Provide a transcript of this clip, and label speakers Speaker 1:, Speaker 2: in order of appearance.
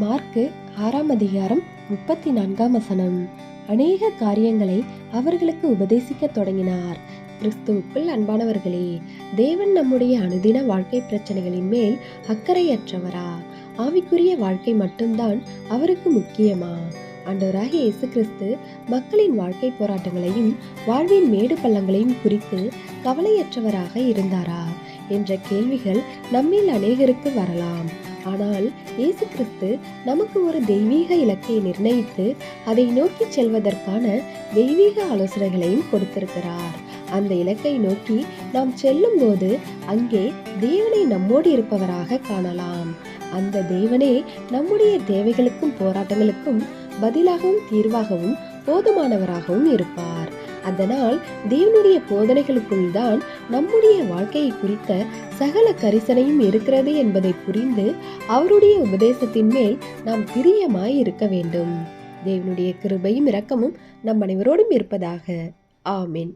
Speaker 1: Mark 6:34. அநேக காரியங்களை அவர்களுக்கு உபதேசிக்க தொடங்கினார். கிறிஸ்துவுக்குள் அன்பானவர்களே, தேவன் நம்முடைய அனுதின வாழ்க்கை பிரச்சனைகளின் மேல் அக்கறையற்றவரா? ஆவிக்குரிய வாழ்க்கை மட்டும்தான் அவருக்கு முக்கியமா? ஆண்டவராகிய இயேசு கிறிஸ்து மக்களின் வாழ்க்கை போராட்டங்களையும் வாழ்வின் மேடு பள்ளங்களையும் குறித்து கவலையற்றவராக இருந்தாரா என்ற கேள்விகள் நம்மில் அநேகருக்கு வரலாம். ஆனால் இயேசு கிறிஸ்து நமக்கு ஒரு தெய்வீக இலக்கை நிர்ணயித்து அதை நோக்கி செல்வதற்கான தெய்வீக ஆலோசனைகளையும் கொடுத்திருக்கிறார். அந்த இலக்கை நோக்கி நாம் செல்லும் போது அங்கே தேவனை நம்மோடு இருப்பவராக காணலாம். அந்த தேவனே நம்முடைய தேவைகளுக்கும் போராட்டங்களுக்கும் பதிலாகவும் தீர்வாகவும் போதுமானவராகவும் இருப்பார். அதனால் தேவனுடைய போதனைகளுக்குள் தான் நம்முடைய வாழ்க்கையை குறித்த சகல கரிசனையும் இருக்கிறது என்பதை புரிந்து அவருடைய உபதேசத்தின் மேல் நாம் பிரியமாய் இருக்க வேண்டும். தேவனுடைய கிருபையும் இரக்கமும் நம் அனைவரோடும் இருப்பதாக. ஆமென்.